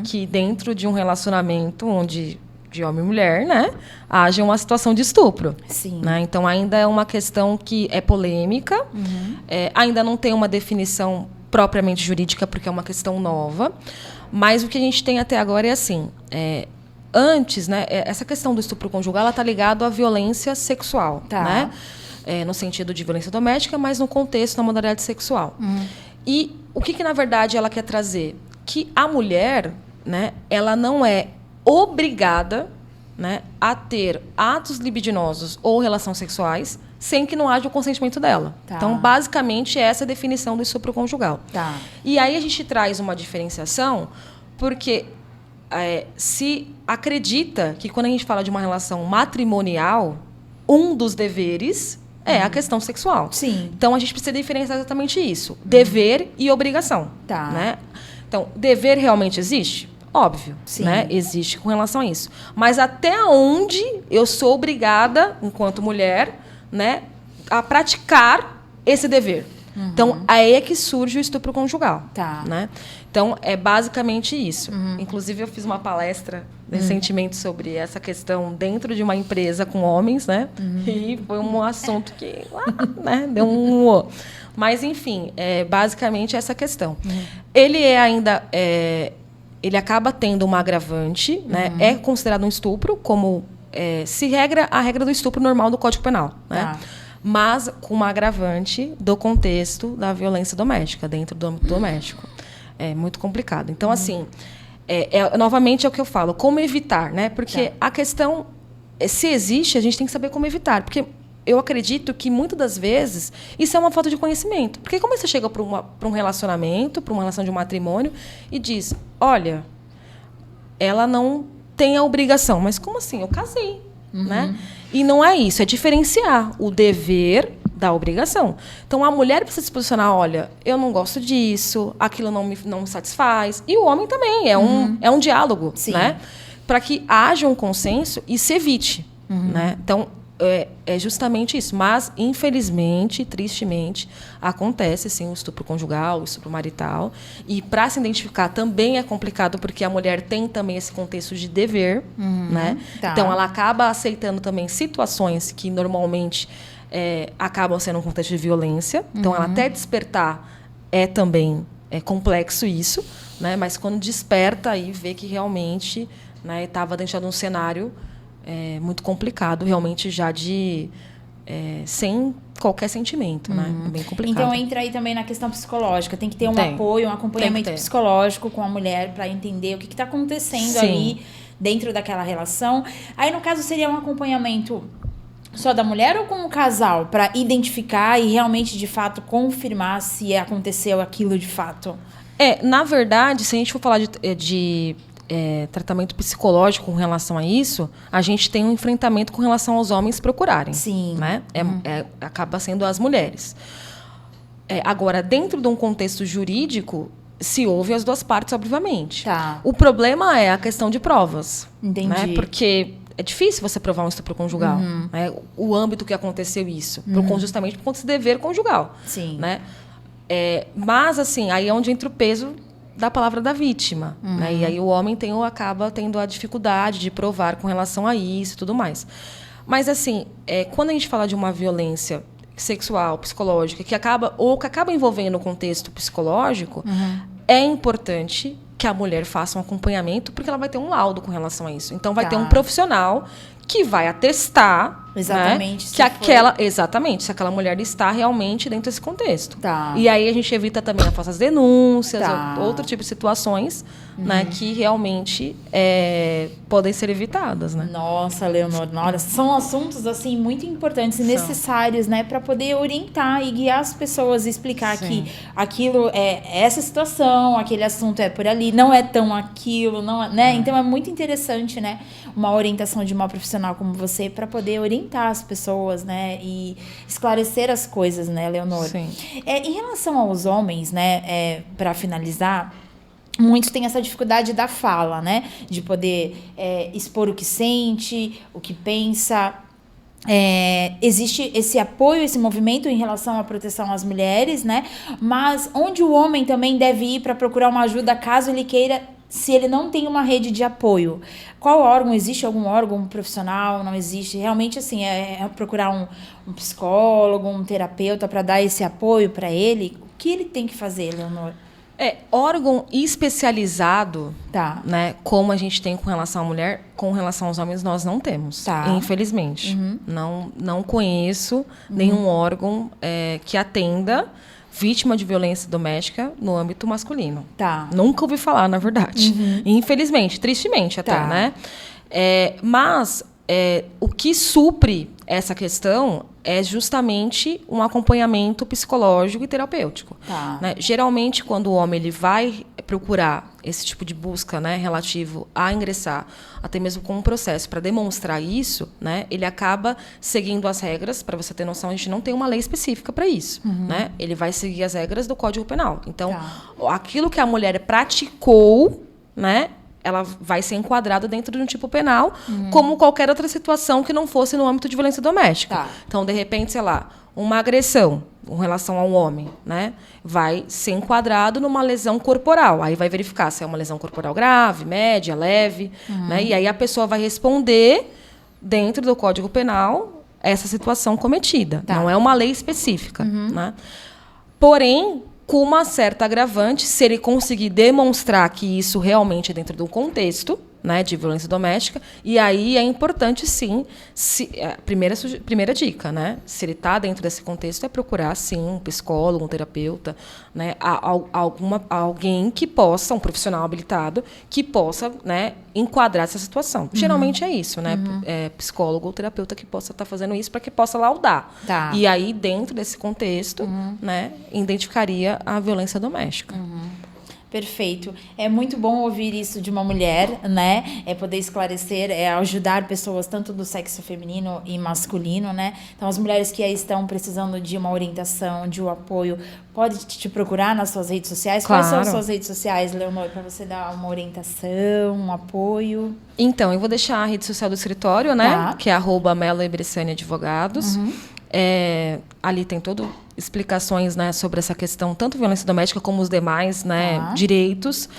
Speaker 2: que dentro de um relacionamento onde de homem e mulher, né, haja uma situação de estupro.
Speaker 1: Sim.
Speaker 2: Né? Então, ainda é uma questão que é polêmica, ainda não tem uma definição propriamente jurídica, porque é uma questão nova, mas o que a gente tem até agora é assim, antes, né, essa questão do estupro conjugal, ela está ligada à violência sexual,
Speaker 1: tá,
Speaker 2: né? No sentido de violência doméstica, mas no contexto da modalidade sexual. E o que, na verdade, ela quer trazer? Que a mulher, né, ela não é obrigada, né, a ter atos libidinosos ou relações sexuais sem que não haja o consentimento dela.
Speaker 1: Tá.
Speaker 2: Então, basicamente, essa é a definição do estupro conjugal.
Speaker 1: Tá.
Speaker 2: E aí a gente traz uma diferenciação porque se acredita que quando a gente fala de uma relação matrimonial, um dos deveres é a questão sexual.
Speaker 1: Sim.
Speaker 2: Então, a gente precisa diferenciar exatamente isso. Dever e obrigação.
Speaker 1: Tá.
Speaker 2: Né? Então, dever realmente existe? Óbvio.
Speaker 1: Sim.
Speaker 2: Né? Existe com relação a isso. Mas até onde eu sou obrigada, enquanto mulher, né, a praticar esse dever? Então, aí é que surge o estupro conjugal.
Speaker 1: Tá.
Speaker 2: Né? Então, é basicamente isso. Inclusive, eu fiz uma palestra recentemente sobre essa questão dentro de uma empresa com homens, né? E foi um assunto que né, deu um... Mas, enfim, basicamente essa questão. Ele ainda... ele acaba tendo uma agravante, né? É considerado um estupro, como se regra a regra do estupro normal do Código Penal, né? Mas com uma agravante do contexto da violência doméstica, dentro do âmbito doméstico. É muito complicado. Então, assim, novamente é o que eu falo, como evitar, né? Porque a questão, se existe, a gente tem que saber como evitar. Porque eu acredito que, muitas das vezes, isso é uma falta de conhecimento. Porque como você chega para um relacionamento, para uma relação de matrimônio, e diz, olha, ela não tem a obrigação. Mas como assim? Eu casei, né? E não é isso, é diferenciar o dever da obrigação. Então, a mulher precisa se posicionar, olha, eu não gosto disso, aquilo não me satisfaz. E o homem também, é um diálogo, né? Para que haja um consenso e se evite. Né? Então, é justamente isso. Mas, infelizmente, tristemente, acontece, sim, o estupro conjugal, o estupro marital. E, para se identificar, também é complicado, porque a mulher tem também esse contexto de dever. Né? Então, ela acaba aceitando também situações que, normalmente, acabam sendo um contexto de violência. Então, ela até despertar também complexo isso, né? Mas quando desperta, aí vê que realmente estava dentro de um cenário muito complicado, realmente já sem qualquer sentimento, né? É bem complicado.
Speaker 1: Então, entra aí também na questão psicológica. Tem que ter um apoio, um acompanhamento psicológico com a mulher para entender o que está acontecendo ali dentro daquela relação. Aí, no caso, seria um acompanhamento só da mulher ou com o casal, para identificar e realmente, de fato, confirmar se aconteceu aquilo de fato?
Speaker 2: Na verdade, se a gente for falar de tratamento psicológico com relação a isso, a gente tem um enfrentamento com relação aos homens procurarem.
Speaker 1: Sim.
Speaker 2: Né? Acaba sendo as mulheres. Agora, dentro de um contexto jurídico, se ouve as duas partes, obviamente. O problema é a questão de provas.
Speaker 1: Entendi.
Speaker 2: Né? Porque é difícil você provar um estupro conjugal. Né? O âmbito que aconteceu isso. Justamente por conta desse dever conjugal.
Speaker 1: Sim.
Speaker 2: Né? Mas, assim, aí é onde entra o peso da palavra da vítima. Né? E aí o homem acaba tendo a dificuldade de provar com relação a isso e tudo mais. Mas, assim, quando a gente fala de uma violência sexual, psicológica, que acaba envolvendo o contexto psicológico, é importante que a mulher faça um acompanhamento, porque ela vai ter um laudo com relação a isso. Então, vai ter um profissional que vai atestar
Speaker 1: exatamente,
Speaker 2: né, se aquela mulher está realmente dentro desse contexto. E aí a gente evita também as falsas denúncias, outro tipo de situações, né, que realmente podem ser evitadas, né?
Speaker 1: Nossa, Leonor, são assuntos assim muito importantes e necessários, né, para poder orientar e guiar as pessoas e explicar que aquilo é essa situação, aquele assunto é por ali, não é tão aquilo, não, né? Então é muito interessante, né, uma orientação de uma profissional como você para poder orientar as pessoas, né, e esclarecer as coisas, né, Leonor?
Speaker 2: Sim.
Speaker 1: Em relação aos homens, né, para finalizar, muitos têm essa dificuldade da fala, né, de poder expor o que sente, o que pensa. Existe esse apoio, esse movimento em relação à proteção às mulheres, né, mas onde o homem também deve ir para procurar uma ajuda caso ele queira, se ele não tem uma rede de apoio? Qual órgão? Existe algum órgão profissional? Não existe? Realmente, assim, procurar um psicólogo, um terapeuta para dar esse apoio para ele? O que ele tem que fazer, Leonor?
Speaker 2: Órgão especializado, né, como a gente tem com relação à mulher, com relação aos homens, nós não temos, infelizmente. Não conheço nenhum órgão que atenda vítima de violência doméstica no âmbito masculino. Nunca ouvi falar, na verdade. Infelizmente, tristemente até, né? Mas o que supre essa questão é justamente um acompanhamento psicológico e terapêutico. Né? Geralmente, quando o homem ele vai procurar esse tipo de busca, né, relativo a ingressar, até mesmo com um processo para demonstrar isso, né, ele acaba seguindo as regras. Para você ter noção, a gente não tem uma lei específica para isso. Né? Ele vai seguir as regras do Código Penal. Então, aquilo que a mulher praticou, né, ela vai ser enquadrada dentro de um tipo penal, como qualquer outra situação que não fosse no âmbito de violência doméstica. Então, de repente, sei lá, uma agressão, com relação ao homem, né, vai ser enquadrado numa lesão corporal. Aí vai verificar se é uma lesão corporal grave, média, leve, né, e aí a pessoa vai responder dentro do Código Penal essa situação cometida. Tá. Não é uma lei específica, né? Porém, com uma certa agravante, se ele conseguir demonstrar que isso realmente é dentro do contexto, né, de violência doméstica, e aí é importante, sim, primeira dica, né, se ele está dentro desse contexto, é procurar, sim, um psicólogo, um terapeuta, né, alguém que possa, um profissional habilitado, que possa, né, enquadrar essa situação. Geralmente é isso, né, psicólogo ou terapeuta que possa estar fazendo isso para que possa laudar. Tá. E aí, dentro desse contexto, né, identificaria a violência doméstica.
Speaker 1: Perfeito. É muito bom ouvir isso de uma mulher, né? É poder esclarecer, ajudar pessoas tanto do sexo feminino e masculino, né? Então, as mulheres que aí estão precisando de uma orientação, de um apoio, pode te procurar nas suas redes sociais? Claro. Quais são as suas redes sociais, Leonor, para você dar uma orientação, um apoio?
Speaker 2: Então, eu vou deixar a rede social do escritório, né? Tá. Que é @Melo Advogados. Ali tem todo explicações, né, sobre essa questão, tanto violência doméstica como os demais, né, direitos,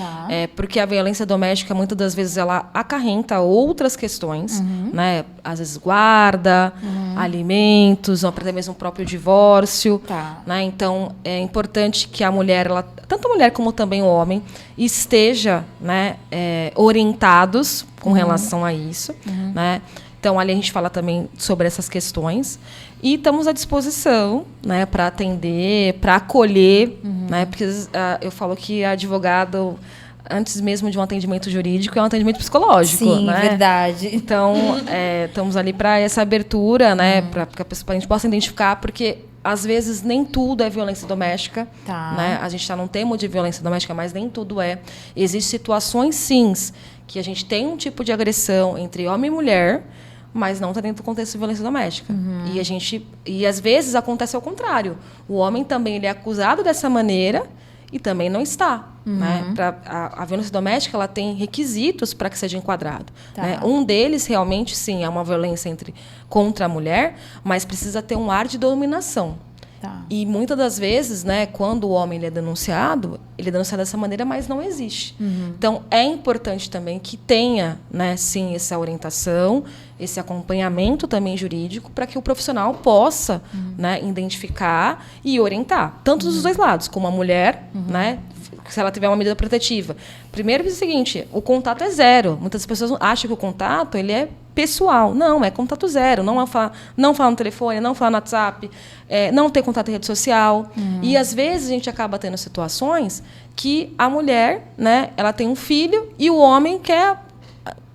Speaker 2: porque a violência doméstica, muitas das vezes, ela acarreta outras questões, né, às vezes guarda, alimentos, ou até mesmo o próprio divórcio, né, então é importante que a mulher, tanto a mulher como também o homem, esteja, né, orientados com relação a isso, né. Então, ali a gente fala também sobre essas questões. E estamos à disposição, né, para atender, para acolher. Né, porque eu falo que advogado, antes mesmo de um atendimento jurídico, é um atendimento psicológico.
Speaker 1: Sim,
Speaker 2: né?
Speaker 1: Verdade.
Speaker 2: Então, estamos ali para essa abertura, né, para que a gente possa identificar, porque às vezes nem tudo é violência doméstica. Né? A gente está num tema de violência doméstica, mas nem tudo é. Existem situações, sim, que a gente tem um tipo de agressão entre homem e mulher, mas não está dentro do contexto de violência doméstica. E às vezes acontece ao contrário. O homem também ele é acusado dessa maneira e também não está. Né? A violência doméstica ela tem requisitos para que seja enquadrado. Né? Um deles, realmente, sim, é uma violência contra a mulher, mas precisa ter um ar de dominação. E muitas das vezes, né, quando o homem ele é denunciado dessa maneira, mas não existe. Então, é importante também que tenha, né, sim, essa orientação, esse acompanhamento também jurídico, para que o profissional possa né, identificar e orientar, tanto dos dois lados, como a mulher, né, se ela tiver uma medida protetiva. Primeiro é o seguinte, o contato é zero. Muitas pessoas acham que o contato ele é pessoal. Não, é contato zero. Não falar no telefone, não falar no WhatsApp, não ter contato em rede social. E, às vezes, a gente acaba tendo situações que a mulher, né, ela tem um filho e o homem quer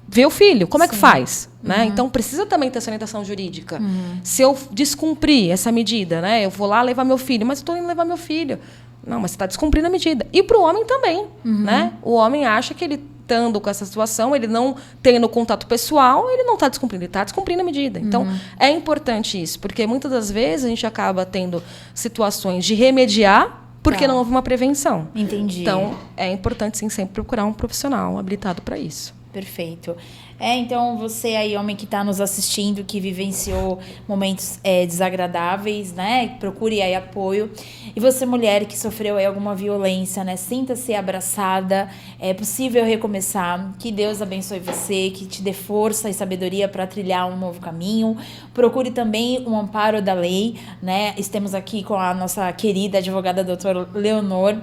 Speaker 2: ver o filho. Como é que faz? Né? Então, precisa também ter essa orientação jurídica. Se eu descumprir essa medida, né, eu vou lá levar meu filho, mas eu estou indo levar meu filho. Não, mas você está descumprindo a medida. E para o homem também. Né? O homem acha que ele estando com essa situação, ele não tendo contato pessoal, ele não está descumprindo, ele está descumprindo a medida. Então, é importante isso, porque muitas das vezes a gente acaba tendo situações de remediar porque não houve uma prevenção.
Speaker 1: Entendi.
Speaker 2: Então, é importante, sim, sempre procurar um profissional habilitado para isso.
Speaker 1: Perfeito. Então, você aí, homem que está nos assistindo, que vivenciou momentos desagradáveis, né? Procure aí apoio. E você, mulher, que sofreu aí alguma violência, né? Sinta-se abraçada. É possível recomeçar. Que Deus abençoe você, que te dê força e sabedoria para trilhar um novo caminho. Procure também um amparo da lei, né? Estamos aqui com a nossa querida advogada doutora Leonor.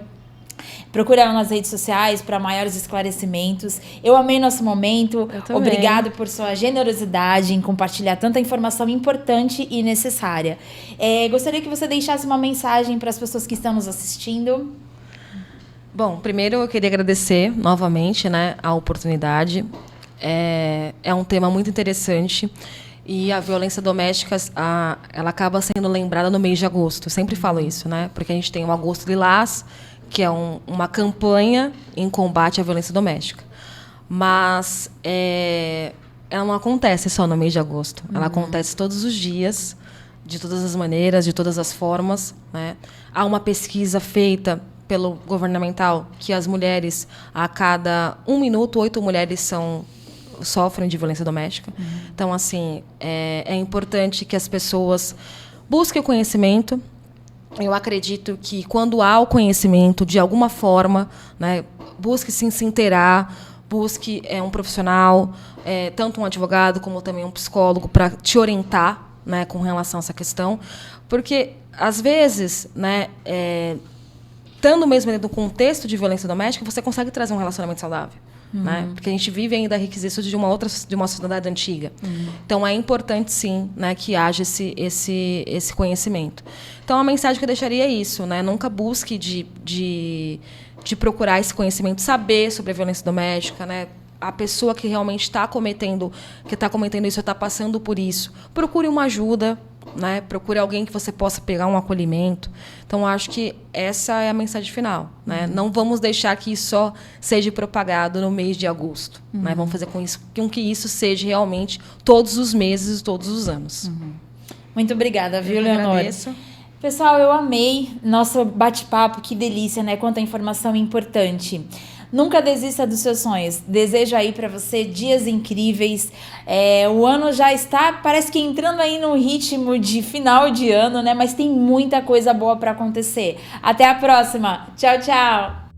Speaker 1: Procure ela nas redes sociais para maiores esclarecimentos. Eu amei nosso momento. Obrigado por sua generosidade em compartilhar tanta informação importante e necessária. Gostaria que você deixasse uma mensagem para as pessoas que estão nos assistindo.
Speaker 2: Bom, primeiro eu queria agradecer novamente, né, a oportunidade. É um tema muito interessante. E a violência doméstica, ela acaba sendo lembrada no mês de agosto. Eu sempre falo isso, né? Porque a gente tem o Agosto Lilás, que é uma campanha em combate à violência doméstica. Mas ela não acontece só no mês de agosto. Ela acontece todos os dias, de todas as maneiras, de todas as formas. Né? Há uma pesquisa feita pelo governamental que as mulheres, a cada 1 minuto, 8 mulheres sofrem de violência doméstica. Então, assim, é importante que as pessoas busquem o conhecimento, Eu acredito que quando há o conhecimento, de alguma forma, né, busque se inteirar, busque um profissional, tanto um advogado como também um psicólogo, para te orientar, né, com relação a essa questão. Porque, às vezes, né, estando mesmo dentro do contexto de violência doméstica, você consegue trazer um relacionamento saudável. Né? Porque a gente vive ainda requisitos de uma sociedade antiga. Então, é importante, sim, né, que haja esse conhecimento. Então, a mensagem que eu deixaria é isso. Né? Nunca busque de procurar esse conhecimento, saber sobre a violência doméstica, né? A pessoa que realmente está cometendo isso, está passando por isso. Procure uma ajuda, né? Procure alguém que você possa pegar um acolhimento. Então, acho que essa é a mensagem final. Né? Não vamos deixar que isso só seja propagado no mês de agosto. Né? Vamos fazer com que isso seja realmente todos os meses, todos os anos.
Speaker 1: Muito obrigada, viu, Leonor?
Speaker 2: Agradeço.
Speaker 1: Pessoal, eu amei nosso bate-papo, que delícia, né? Quanta informação importante. Nunca desista dos seus sonhos. Desejo aí para você dias incríveis. O ano já está, parece que entrando aí no ritmo de final de ano, né? Mas tem muita coisa boa para acontecer. Até a próxima. Tchau, tchau.